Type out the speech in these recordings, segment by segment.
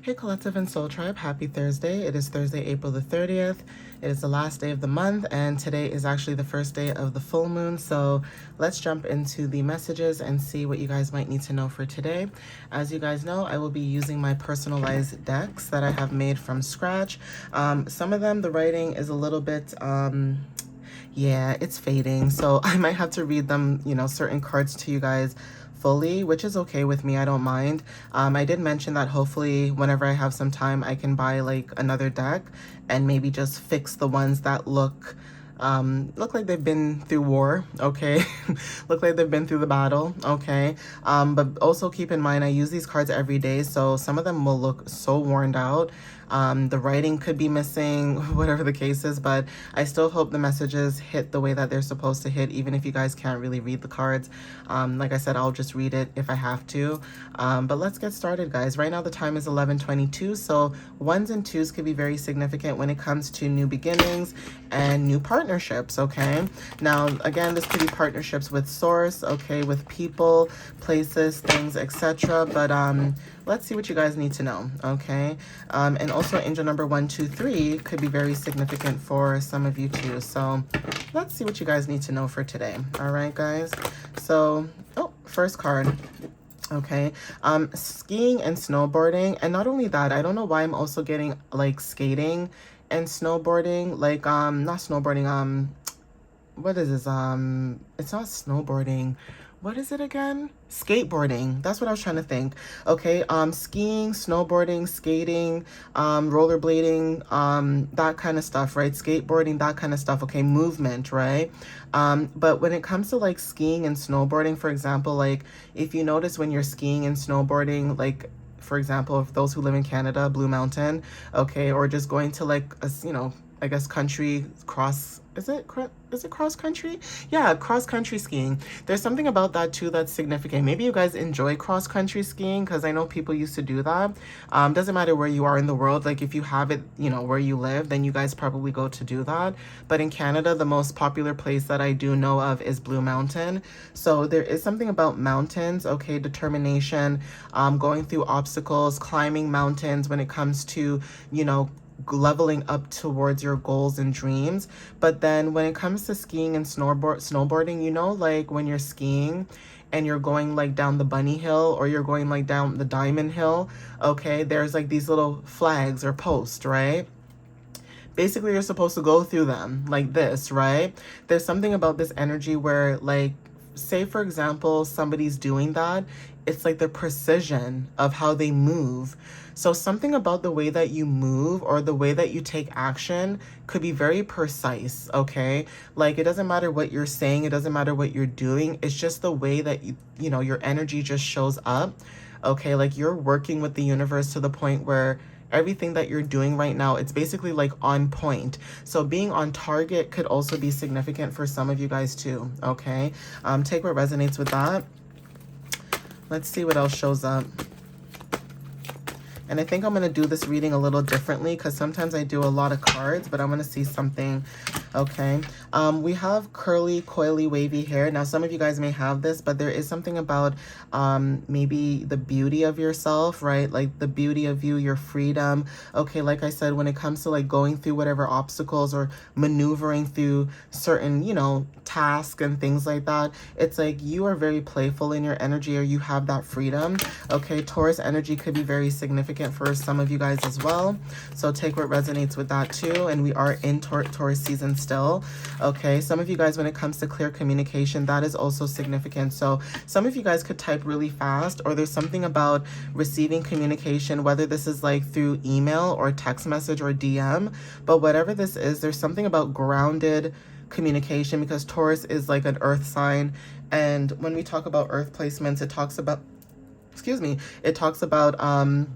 Hey Collective and Soul Tribe, happy Thursday. It is Thursday, April the 30th. It is the last day of the month, and today is actually the first day of the full moon. So let's jump into the messages and see what you guys might need to know for today. As you guys know, I will be using my personalized decks that I have made from scratch. Some of them, the writing is a little bit, yeah, it's fading. So I might have to read them, certain cards to you guys fully, which is okay with me. I don't mind. I did mention that hopefully whenever I have some time, I can buy like another deck and maybe just fix the ones that look like they've been through war, okay? Look like they've been through the battle, okay? But also keep in mind, I use these cards every day, so some of them will look so worn out. The writing could be missing, whatever the case is, but I still hope the messages hit the way that they're supposed to hit, even if you guys can't really read the cards. Like I said, I'll just read it if I have to. But let's get started, guys. Right now the time is 11:22, so ones and twos could be very significant when it comes to new beginnings and new partnerships, okay? Now, again, this could be partnerships with source, okay, with people, places, things, etc. But let's see what you guys need to know, okay? And also angel number 123 could be very significant for some of you too. So let's see what you guys need to know for today. All right, guys. So, first card. Okay, skiing and snowboarding, and not only that, I don't know why I'm also getting like skating and snowboarding, like not snowboarding, what is this? It's not snowboarding. What is it again? Skateboarding. That's what I was trying to think. Okay, skiing, snowboarding, skating, rollerblading, that kind of stuff, right? Skateboarding, that kind of stuff. Okay, movement, right? But when it comes to like skiing and snowboarding, for example, like if you notice when you're skiing and snowboarding, like for example, if those who live in Canada, Blue Mountain, okay, or just going to like a, I guess country cross, is it cross country? Yeah, cross country skiing. There's something about that too that's significant. Maybe you guys enjoy cross country skiing because I know people used to do that. Doesn't matter where you are in the world. Like if you have it, where you live, then you guys probably go to do that. But in Canada, the most popular place that I do know of is Blue Mountain. So there is something about mountains, okay, determination, going through obstacles, climbing mountains when it comes to, leveling up towards your goals and dreams. But then when it comes to skiing and snowboarding, like when you're skiing and you're going like down the bunny hill or you're going like down the diamond hill, okay, there's like these little flags or posts, right? Basically you're supposed to go through them like this, right? There's something about this energy where, like, say for example somebody's doing that, it's like the precision of how they move. So something about the way that you move or the way that you take action could be very precise, okay? Like it doesn't matter what you're saying, it doesn't matter what you're doing, it's just the way that your energy just shows up, okay? Like you're working with the universe to the point where everything that you're doing right now, it's basically like on point. So being on target could also be significant for some of you guys too, okay? Take what resonates with that. Let's see what else shows up. And I think I'm going to do this reading a little differently because sometimes I do a lot of cards, but I'm going to see something. Okay. We have curly, coily, wavy hair. Now, some of you guys may have this, but there is something about maybe the beauty of yourself, right? Like the beauty of you, your freedom. Okay, like I said, when it comes to like going through whatever obstacles or maneuvering through certain, tasks and things like that, it's like you are very playful in your energy or you have that freedom. Okay, Taurus energy could be very significant for some of you guys as well. So take what resonates with that too. And we are in Taurus season still. Okay, some of you guys, when it comes to clear communication, that is also significant. So some of you guys could type really fast, or there's something about receiving communication, whether this is like through email or text message or DM, but whatever this is, there's something about grounded communication because Taurus is like an earth sign. And when we talk about earth placements, it talks about, it talks about, I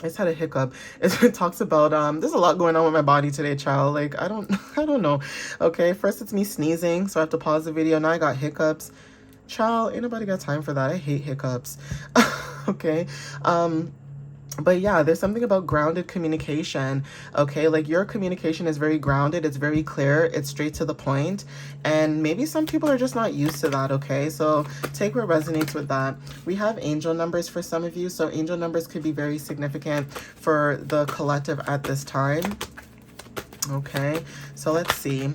just had a hiccup. It talks about, there's a lot going on with my body today, child. Like, I don't know. Okay, first it's me sneezing, so I have to pause the video. Now I got hiccups. Child, ain't nobody got time for that. I hate hiccups. Okay. But yeah, there's something about grounded communication, okay? Like your communication is very grounded, it's very clear, it's straight to the point, and maybe some people are just not used to that, okay? So take what resonates with that. We have angel numbers for some of you, so angel numbers could be very significant for the collective at this time, okay? So let's see.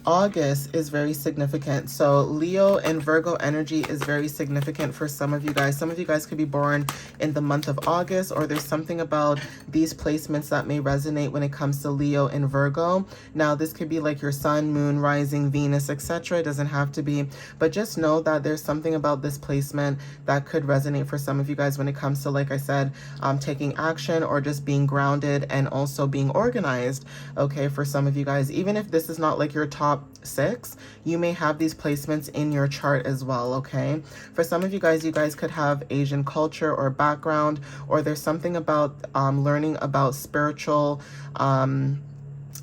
August is very significant. So Leo and Virgo energy is very significant for some of you guys. Some of you guys could be born in the month of August, or there's something about these placements that may resonate when it comes to Leo and Virgo. Now, this could be like your sun, moon, rising, Venus, etc. It doesn't have to be, but just know that there's something about this placement that could resonate for some of you guys when it comes to, like I said, taking action or just being grounded and also being organized, okay, for some of you guys. Even if this is not like your top 6, you may have these placements in your chart as well, okay? For some of you guys could have Asian culture or background, or there's something about learning about spiritual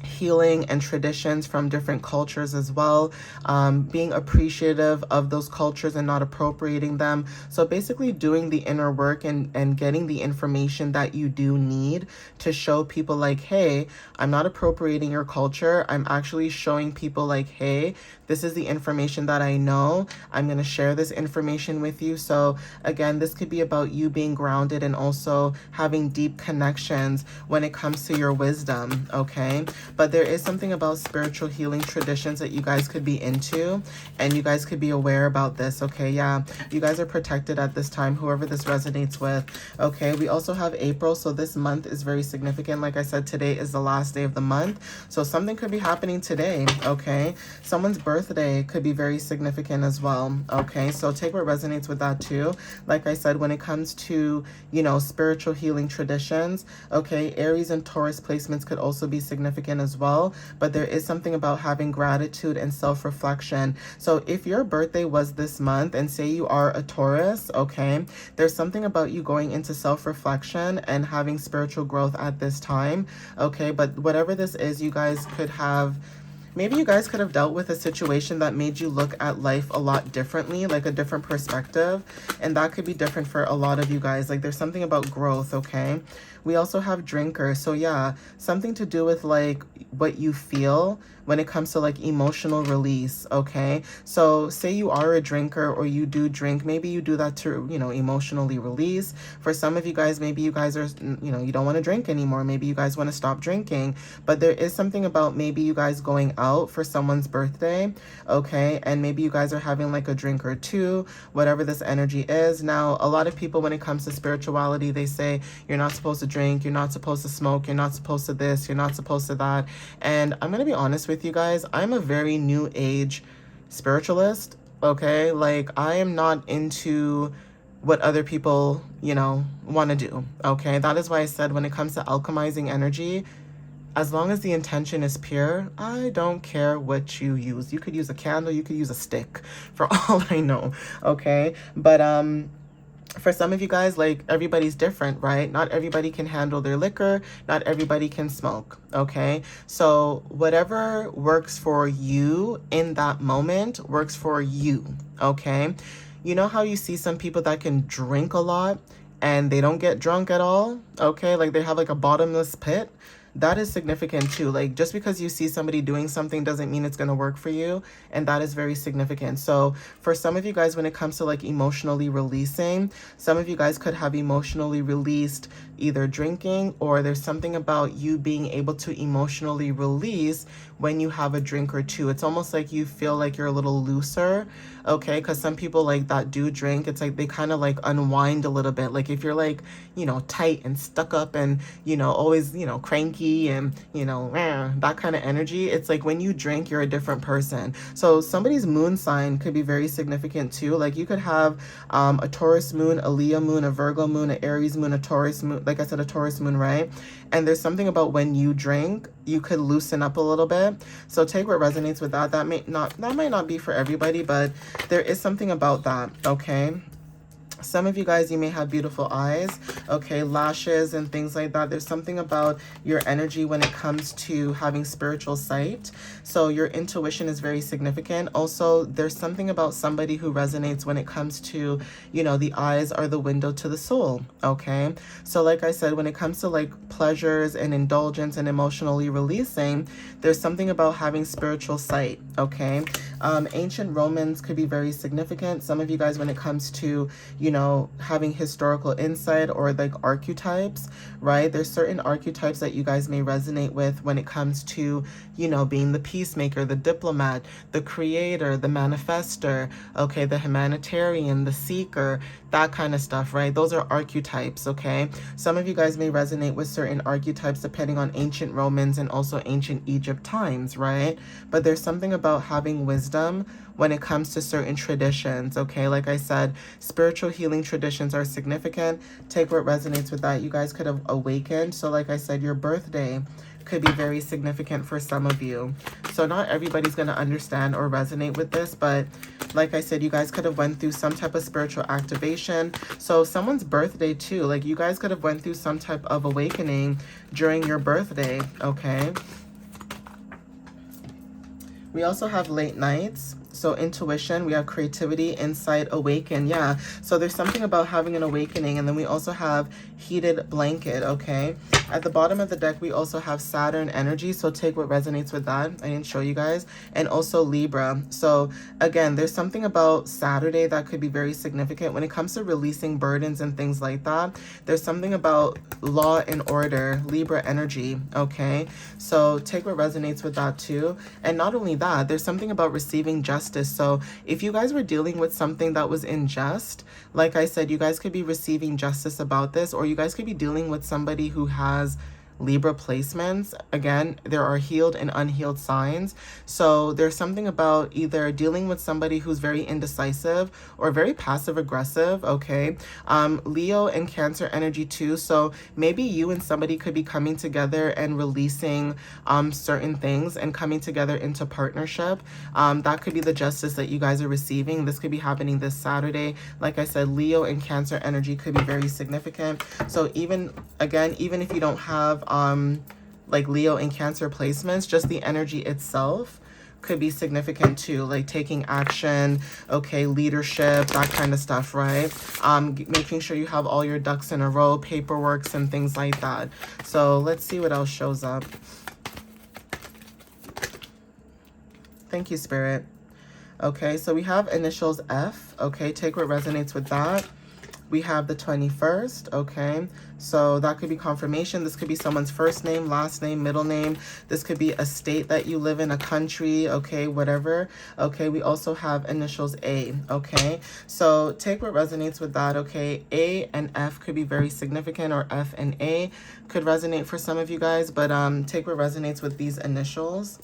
healing and traditions from different cultures as well, being appreciative of those cultures and not appropriating them. So basically doing the inner work and getting the information that you do need to show people like, hey, I'm not appropriating your culture. I'm actually showing people like, hey, this is the information that I know. I'm going to share this information with you. So again, this could be about you being grounded and also having deep connections when it comes to your wisdom, okay? But there is something about spiritual healing traditions that you guys could be into, and you guys could be aware about this, okay? Yeah, you guys are protected at this time, whoever this resonates with, okay? We also have April, so this month is very significant. Like I said, today is the last day of the month, so something could be happening today, okay? Someone's birthday could be very significant as well, okay? So take what resonates with that too. Like I said, when it comes to, you know, spiritual healing traditions, okay, Aries and Taurus placements could also be significant as well, but there is something about having gratitude and self-reflection. So if your birthday was this month and say you are a Taurus, okay, there's something about you going into self-reflection and having spiritual growth at this time, okay? But whatever this is, you guys could have, maybe you guys could have dealt with a situation that made you look at life a lot differently, like a different perspective. And that could be different for a lot of you guys. Like there's something about growth, okay? We also have drinker. So yeah, something to do with like what you feel when it comes to like emotional release, okay? So say you are a drinker or you do drink, maybe you do that to, you know, emotionally release. For some of you guys, maybe you guys are, you know, you don't want to drink anymore. Maybe you guys want to stop drinking, but there is something about maybe you guys going out for someone's birthday, okay? And maybe you guys are having like a drink or two, whatever this energy is. Now, a lot of people, when it comes to spirituality, they say you're not supposed to drink, you're not supposed to smoke, you're not supposed to this, you're not supposed to that. And I'm going to be honest with you guys, I'm a very new age spiritualist, okay? Like I am not into what other people, you know, want to do, okay? That is why I said when it comes to alchemizing energy, as long as the intention is pure, I don't care what you use. You could use a candle, you could use a stick, for all I know, okay? But for some of you guys, like everybody's different, right? Not everybody can handle their liquor, not everybody can smoke, okay? So whatever works for you in that moment works for you, okay? You know how you see some people that can drink a lot and they don't get drunk at all, okay? Like they have like a bottomless pit. That is significant too. Like just because you see somebody doing something doesn't mean it's going to work for you. And that is very significant. So for some of you guys, when it comes to like emotionally releasing, some of you guys could have emotionally released either drinking, or there's something about you being able to emotionally release when you have a drink or two. It's almost like you feel like you're a little looser, okay? Because some people like that do drink, it's like they kind of like unwind a little bit. Like if you're like, you know, tight and stuck up and, you know, always, you know, cranky and, you know, that kind of energy, it's like when you drink, you're a different person. So somebody's moon sign could be very significant too. Like you could have a Taurus moon, a Leo moon, a Virgo moon, an Aries moon, a Taurus moon, like I said, a Taurus moon, right? And there's something about when you drink, you could loosen up a little bit. So take what resonates with that. That might not be for everybody, but there is something about that, okay? Some of you guys, you may have beautiful eyes, okay, lashes and things like that. There's something about your energy when it comes to having spiritual sight. So your intuition is very significant. Also, there's something about somebody who resonates when it comes to, you know, the eyes are the window to the soul, okay? So like I said, when it comes to like pleasures and indulgence and emotionally releasing, there's something about having spiritual sight, okay? Ancient Romans could be very significant. Some of you guys, when it comes to, you know, having historical insight or like archetypes, right? There's certain archetypes that you guys may resonate with when it comes to, you know, being the peacemaker, the diplomat, the creator, the manifester, okay, the humanitarian, the seeker, that kind of stuff, right? Those are archetypes, okay? Some of you guys may resonate with certain archetypes depending on ancient Romans and also ancient Egypt times, right? But there's something about having wisdom when it comes to certain traditions, okay? Like I said, spiritual healing traditions are significant. Take what resonates with that. You guys could have awakened. So like I said, your birthday could be very significant for some of you. So not everybody's going to understand or resonate with this, but like I said, you guys could have went through some type of spiritual activation. So someone's birthday too, like you guys could have went through some type of awakening during your birthday, okay? We also have late nights. So intuition, we have creativity, insight, awaken. Yeah. So there's something about having an awakening. And then we also have heated blanket. Okay. At the bottom of the deck, we also have Saturn energy. So take what resonates with that. I didn't show you guys. And also Libra. So again, there's something about Saturday that could be very significant when it comes to releasing burdens and things like that. There's something about law and order, Libra energy. Okay. So take what resonates with that too. And not only that, there's something about receiving justice. So if you guys were dealing with something that was unjust, like I said, you guys could be receiving justice about this, or you guys could be dealing with somebody who has Libra placements. Again, there are healed and unhealed signs. So there's something about either dealing with somebody who's very indecisive or very passive aggressive, okay? Leo and Cancer energy too. So maybe you and somebody could be coming together and releasing certain things and coming together into partnership. That could be the justice that you guys are receiving. This could be happening this Saturday. Like I said, Leo and Cancer energy could be very significant. So even if you don't have like Leo and Cancer placements, just the energy itself could be significant too, like taking action, okay, leadership, that kind of stuff, right? Making sure you have all your ducks in a row, paperworks and things like that. So let's see what else shows up. Thank you, Spirit. Okay, so we have initials F. Okay, take what resonates with that. We have the 21st, okay? So that could be confirmation. This could be someone's first name, last name, middle name. This could be a state that you live in, a country, okay, whatever. Okay, we also have initials A, okay? So take what resonates with that, okay? A and F could be very significant, or F and A could resonate for some of you guys, but take what resonates with these initials.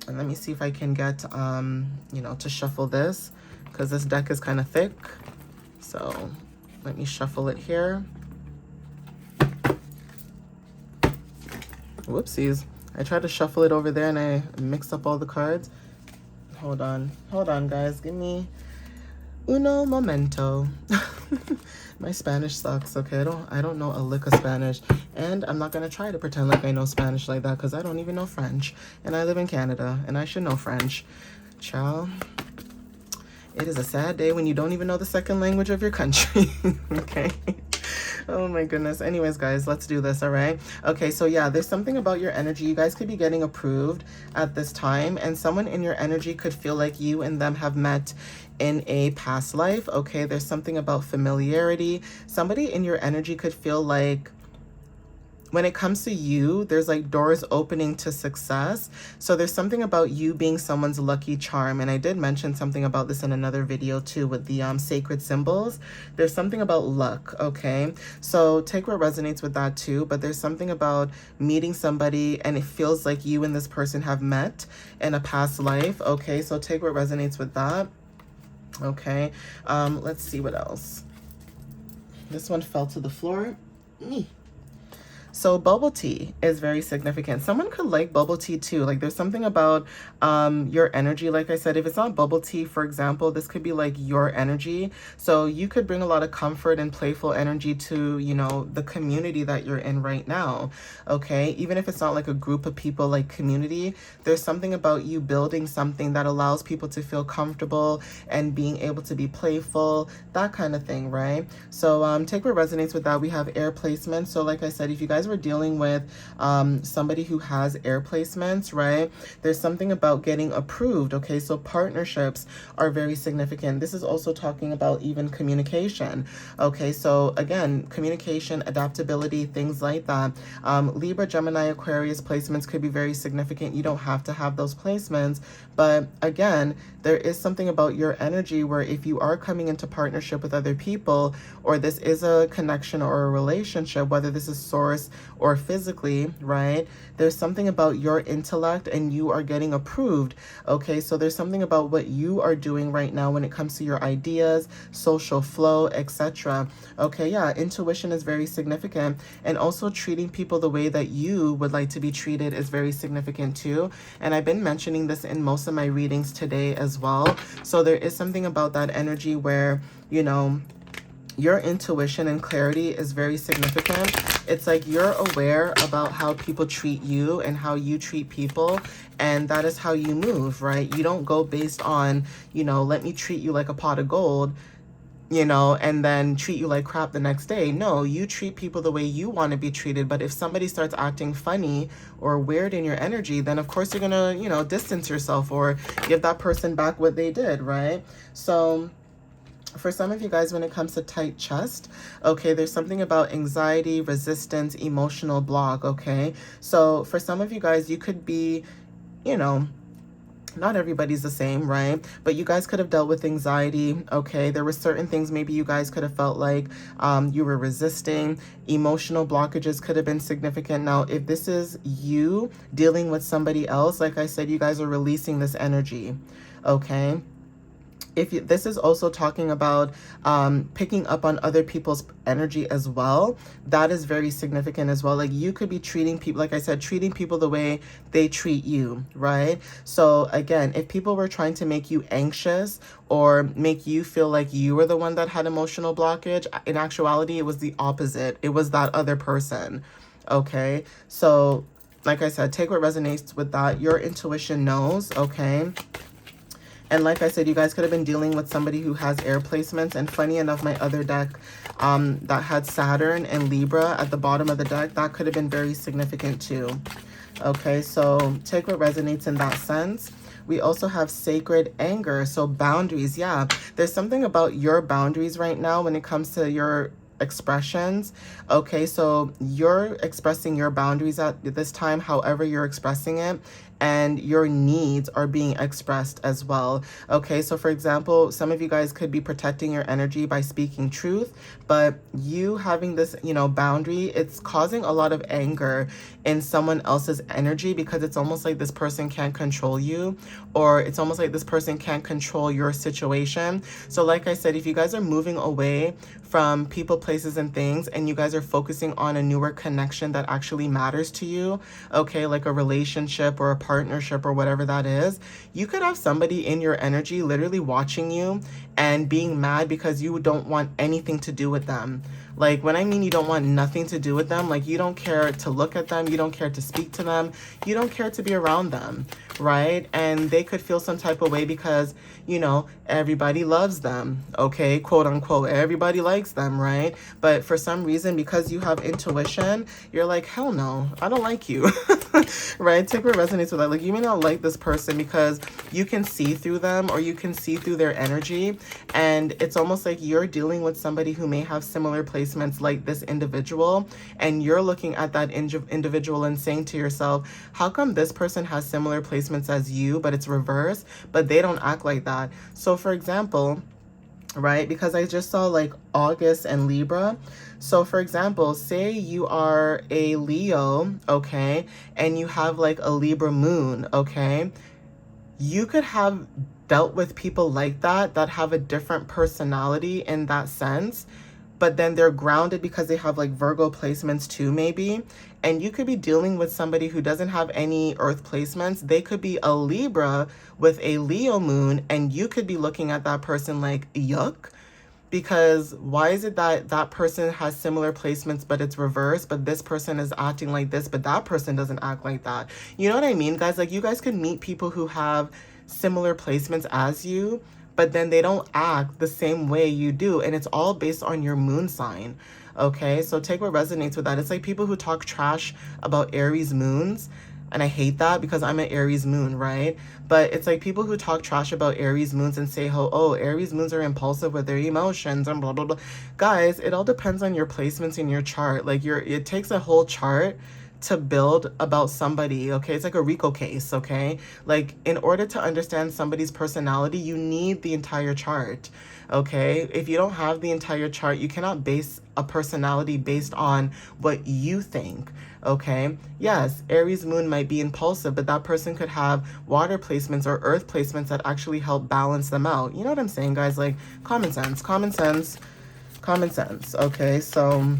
And let me see if I can get, you know, to shuffle this, because this deck is kind of thick. So let me shuffle it here. Whoopsies. I tried to shuffle it over there and I mixed up all the cards. Hold on, guys. Give me uno momento. My Spanish sucks, okay? I don't know a lick of Spanish. And I'm not going to try to pretend like I know Spanish like that, because I don't even know French. And I live in Canada and I should know French. Ciao. It is a sad day when you don't even know the second language of your country, okay? Oh my goodness. Anyways, guys, let's do this, all right? Okay, so yeah, there's something about your energy. You guys could be getting approved at this time, and someone in your energy could feel like you and them have met in a past life, okay? There's something about familiarity. Somebody in your energy could feel like, when it comes to you, there's like doors opening to success. So there's something about you being someone's lucky charm. And I did mention something about this in another video too, with the sacred symbols. There's something about luck, okay? So take what resonates with that too. But there's something about meeting somebody and it feels like you and this person have met in a past life, okay? So take what resonates with that, okay? Let's see what else. This one fell to the floor. So bubble tea is very significant. Someone could like bubble tea too. Like there's something about your energy. Like I said, if it's not bubble tea, for example, this could be like your energy. So you could bring a lot of comfort and playful energy to, you know, the community that you're in right now. Okay. Even if it's not like a group of people, like community, there's something about you building something that allows people to feel comfortable and being able to be playful, that kind of thing, right? So take what resonates with that. We have air placements. So like I said, if you guys were dealing with somebody who has air placements, right, there's something about getting approved. Okay, so partnerships are very significant. This is also talking about even communication. Okay, so again, communication, adaptability, things like that. Libra, Gemini, Aquarius placements could be very significant. You don't have to have those placements, but again, there is something about your energy where if you are coming into partnership with other people, or this is a connection or a relationship, whether this is source or physically, right, there's something about your intellect and you are getting approved. Okay, so there's something about what you are doing right now when it comes to your ideas, social flow, etc. Okay, yeah, intuition is very significant, and also treating people the way that you would like to be treated is very significant too. And I've been mentioning this in most of my readings today as well. So there is something about that energy where, you know, your intuition and clarity is very significant. It's like you're aware about how people treat you and how you treat people, and that is how you move, right? You don't go based on, you know, let me treat you like a pot of gold, you know, and then treat you like crap the next day. No, you treat people the way you want to be treated. But if somebody starts acting funny or weird in your energy, then of course you're gonna, you know, distance yourself or give that person back what they did, right? So for some of you guys, when it comes to tight chest, okay, there's something about anxiety, resistance, emotional block, okay? So for some of you guys, you could be, you know, not everybody's the same, right? But you guys could have dealt with anxiety, okay? There were certain things maybe you guys could have felt like you were resisting. Emotional blockages could have been significant. Now, if this is you dealing with somebody else, like I said, you guys are releasing this energy, okay? If you, this is also talking about picking up on other people's energy as well, that is very significant as well. Like you could be treating people, like I said, treating people the way they treat you, right? So again, if people were trying to make you anxious or make you feel like you were the one that had emotional blockage, in actuality, it was the opposite. It was that other person, okay? So like I said, take what resonates with that. Your intuition knows, okay? And like I said, you guys could have been dealing with somebody who has air placements. And funny enough, my other deck that had Saturn and Libra at the bottom of the deck, that could have been very significant too. Okay, so take what resonates in that sense. We also have sacred anger, so boundaries. Yeah, there's something about your boundaries right now when it comes to your expressions. Okay, so you're expressing your boundaries at this time, however you're expressing it, and your needs are being expressed as well. Okay, so for example, some of you guys could be protecting your energy by speaking truth, but you having this, you know, boundary, it's causing a lot of anger in someone else's energy because it's almost like this person can't control you, or it's almost like this person can't control your situation. So like I said, if you guys are moving away from people, places, and things, and you guys are focusing on a newer connection that actually matters to you, okay, like a relationship or a partnership or whatever that is, you could have somebody in your energy literally watching you and being mad because you don't want anything to do with them. Like, when I mean you don't want nothing to do with them, like you don't care to look at them, you don't care to speak to them, you don't care to be around them, right? And they could feel some type of way because, you know, everybody loves them, okay? Quote unquote, everybody likes them, right? But for some reason, because you have intuition, you're like, hell no, I don't like you, right? Take what resonates with that. Like, you may not like this person because you can see through them or you can see through their energy. And it's almost like you're dealing with somebody who may have similar placements like this individual, and you're looking at that individual and saying to yourself, how come this person has similar placements as you, but it's reverse, but they don't act like that? So for example, right, because I just saw like August and Libra. So for example, say you are a Leo, okay, and you have like a Libra moon, okay, you could have dealt with people like that have a different personality in that sense, but then they're grounded because they have like Virgo placements too, maybe. And you could be dealing with somebody who doesn't have any earth placements. They could be a Libra with a Leo moon, and you could be looking at that person like, yuck. Because why is it that that person has similar placements but it's reversed, but this person is acting like this but that person doesn't act like that? You know what I mean, guys? Like, you guys could meet people who have similar placements as you, but then they don't act the same way you do, and it's all based on your moon sign. Okay, so take what resonates with that. It's like people who talk trash about Aries moons, and I hate that because I'm an Aries moon, right? But it's like people who talk trash about Aries moons and say, oh, Aries moons are impulsive with their emotions and blah, blah, blah. Guys, it all depends on your placements in your chart. Like, it takes a whole chart to build about somebody, okay? It's like a RICO case, okay? Like, in order to understand somebody's personality, you need the entire chart, okay? If you don't have the entire chart, you cannot base a personality based on what you think, okay? Yes, Aries moon might be impulsive, but that person could have water placements or earth placements that actually help balance them out. You know what I'm saying, guys? Like, common sense, common sense, common sense, okay? So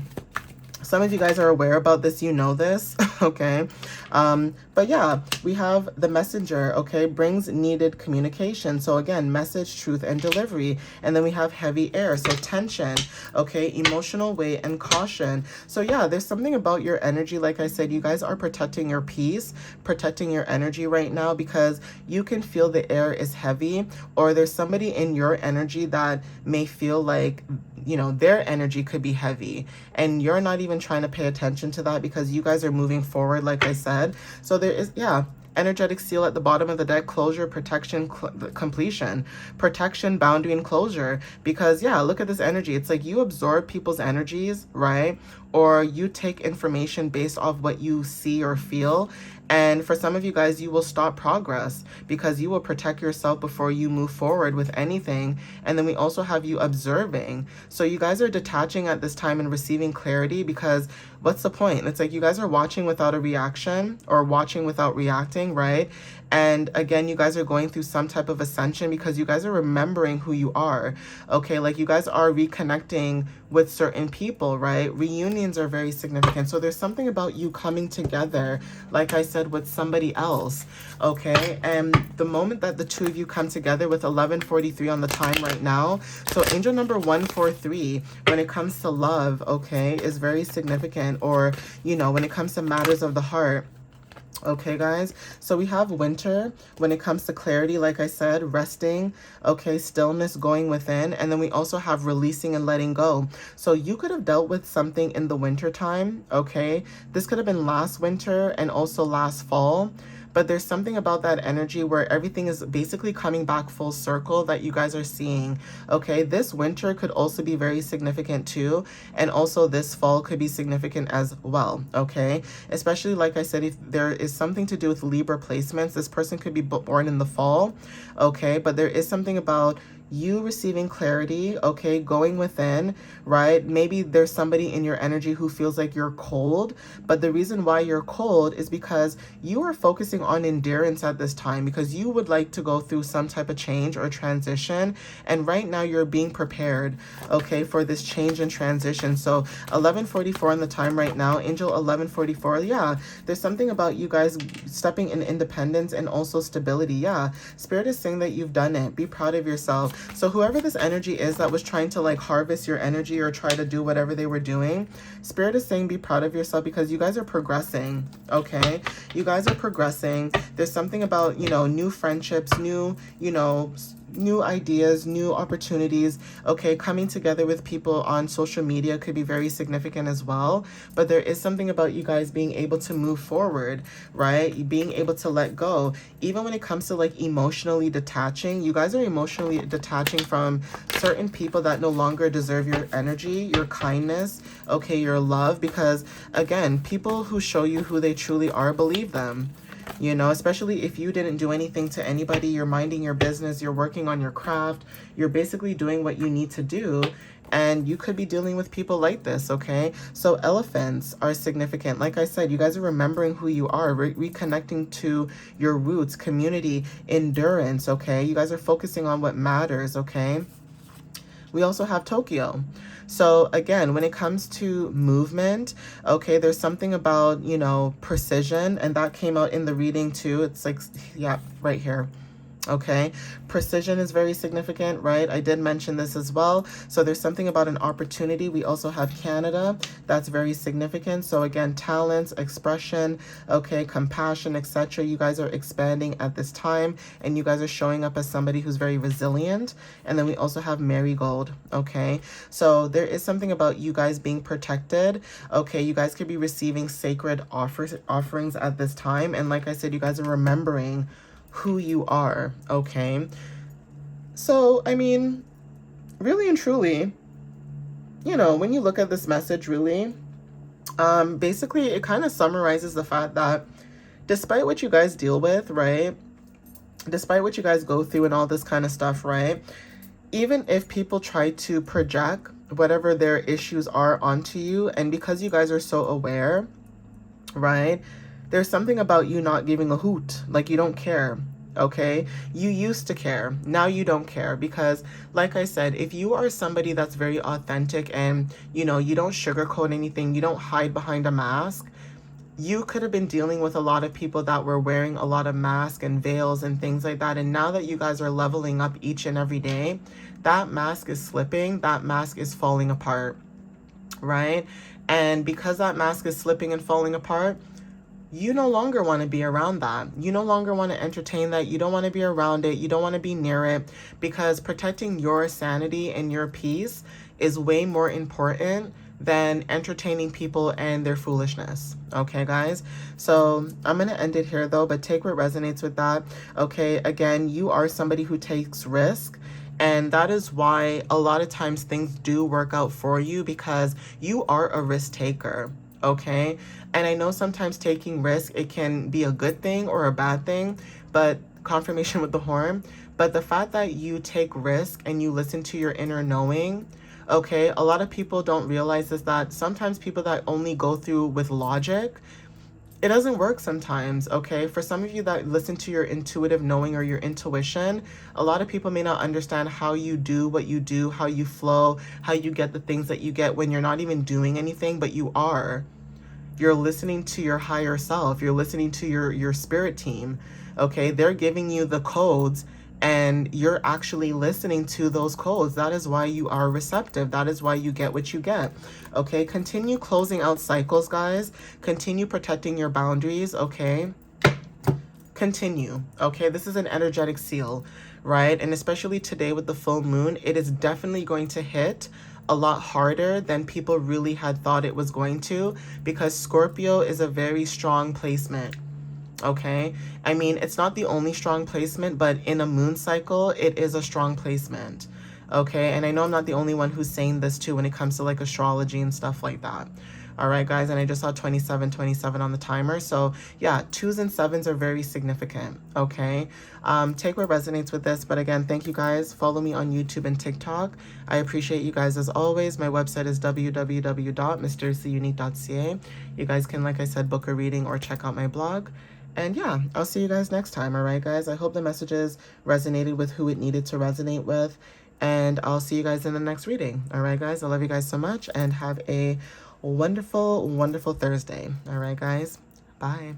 some of you guys are aware about this, you know this, okay? But yeah, we have the messenger, okay, brings needed communication. So again, message, truth, and delivery. And then we have heavy air, so tension, okay, emotional weight and caution. So yeah, there's something about your energy. Like I said, you guys are protecting your peace, protecting your energy right now, because you can feel the air is heavy, or there's somebody in your energy that may feel like, you know, their energy could be heavy, and you're not even trying to pay attention to that because you guys are moving forward, like I said. So there is, yeah, energetic seal at the bottom of the deck, closure, protection, completion, protection, boundary, and closure. Because yeah, look at this energy. It's like you absorb people's energies, right? Or you take information based off what you see or feel. And for some of you guys, you will stop progress because you will protect yourself before you move forward with anything. And then we also have you observing. So you guys are detaching at this time and receiving clarity, because what's the point? It's like you guys are watching without a reaction, or watching without reacting, right? And again, you guys are going through some type of ascension because you guys are remembering who you are, okay? Like, you guys are reconnecting with certain people, right? Reunions are very significant. So there's something about you coming together, like I said, with somebody else, okay? And the moment that the two of you come together with 11:43 on the time right now, so angel number 143, when it comes to love, okay, is very significant. Or, you know, when it comes to matters of the heart. Okay, guys, so we have winter when it comes to clarity, like I said, resting, okay, stillness, going within. And then we also have releasing and letting go. So you could have dealt with something in the winter time, okay? This could have been last winter and also last fall. But there's something about that energy where everything is basically coming back full circle that you guys are seeing, okay? This winter could also be very significant too. And also this fall could be significant as well, okay? Especially, like I said, if there is something to do with Libra placements, this person could be born in the fall, okay? But there is something about you receiving clarity, okay, going within, right? Maybe there's somebody in your energy who feels like you're cold, but the reason why you're cold is because you are focusing on endurance at this time, because you would like to go through some type of change or transition, and right now you're being prepared, okay, for this change and transition. So 11:44 on the time right now, angel 11:44, yeah, there's something about you guys stepping in independence and also stability. Yeah, spirit is saying that you've done it. Be proud of yourself. So whoever this energy is that was trying to like harvest your energy or try to do whatever they were doing, spirit is saying be proud of yourself, because you guys are progressing, okay? You guys are progressing. There's something about, you know, new friendships, new, you know, new ideas, new opportunities, okay? Coming together with people on social media could be very significant as well. But there is something about you guys being able to move forward, right? Being able to let go. Even when it comes to like emotionally detaching, you guys are emotionally detaching from certain people that no longer deserve your energy, your kindness, okay, your love. Because again, people who show you who they truly are, believe them. You know, especially if you didn't do anything to anybody, you're minding your business, you're working on your craft, you're basically doing what you need to do, and you could be dealing with people like this, okay? So elephants are significant. Like I said, you guys are remembering who you are, reconnecting to your roots, community, endurance, okay? You guys are focusing on what matters, okay? we also have Tokyo. So again, when it comes to movement, okay, there's something about, you know, precision, and that came out in the reading too. It's like, yeah, right here. Okay, precision is very significant, right? I did mention this as well. So there's something about an opportunity. We also have Canada. That's very significant. So again, talents, expression, okay, compassion, etc. You guys are expanding at this time, and you guys are showing up as somebody who's very resilient. And then we also have Marigold, okay? So there is something about you guys being protected, okay? You guys could be receiving sacred offerings at this time. And like I said, you guys are remembering who you are, okay? So, I mean, really and truly, you know, when you look at this message, really, basically it kind of summarizes the fact that despite what you guys deal with, right? Despite what you guys go through and all this kind of stuff, right? Even if people try to project whatever their issues are onto you, and because you guys are so aware, right? There's something about you not giving a hoot, like you don't care, okay? You used to care, now you don't care, because like I said, if you are somebody that's very authentic and, you know, you don't sugarcoat anything, you don't hide behind a mask, you could have been dealing with a lot of people that were wearing a lot of masks and veils and things like that, and now that you guys are leveling up each and every day, that mask is slipping, that mask is falling apart, right? And because that mask is slipping and falling apart, you no longer want to be around that. You no longer want to entertain that. You don't want to be around it. You don't want to be near it, because protecting your sanity and your peace is way more important than entertaining people and their foolishness. Okay, guys? So I'm going to end it here though, but take what resonates with that. Okay, again, you are somebody who takes risk. And that is why a lot of times things do work out for you, because you are a risk taker. Okay, and I know sometimes taking risk, it can be a good thing or a bad thing, but confirmation with the horn. But the fact that you take risk and you listen to your inner knowing, okay, a lot of people don't realize is that sometimes people that only go through with logic, it doesn't work sometimes, okay? For some of you that listen to your intuitive knowing or your intuition, a lot of people may not understand how you do what you do, how you flow, how you get the things that you get when you're not even doing anything, but you are. You're listening to your higher self. You're listening to your spirit team, okay? They're giving you the codes, and you're actually listening to those codes. That is why you are receptive. That is why you get what you get, okay? Continue closing out cycles, guys. Continue protecting your boundaries, okay? Continue, okay? This is an energetic seal, right? And especially today with the full moon, it is definitely going to hit a lot harder than people really had thought it was going to, because Scorpio is a very strong placement, okay? I mean, it's not the only strong placement, but in a moon cycle, it is a strong placement, okay? And I know I'm not the only one who's saying this too when it comes to like astrology and stuff like that. All right, guys, and I just saw 27 on the timer. So yeah, 2s and 7s are very significant, okay? Take what resonates with this. But again, thank you guys. Follow me on YouTube and TikTok. I appreciate you guys as always. My website is www.mysteriouslyunique.ca. You guys can, like I said, book a reading or check out my blog. And yeah, I'll see you guys next time, all right, guys? I hope the messages resonated with who it needed to resonate with. And I'll see you guys in the next reading. All right, guys? I love you guys so much, and have a wonderful, wonderful Thursday. All right, guys? Bye.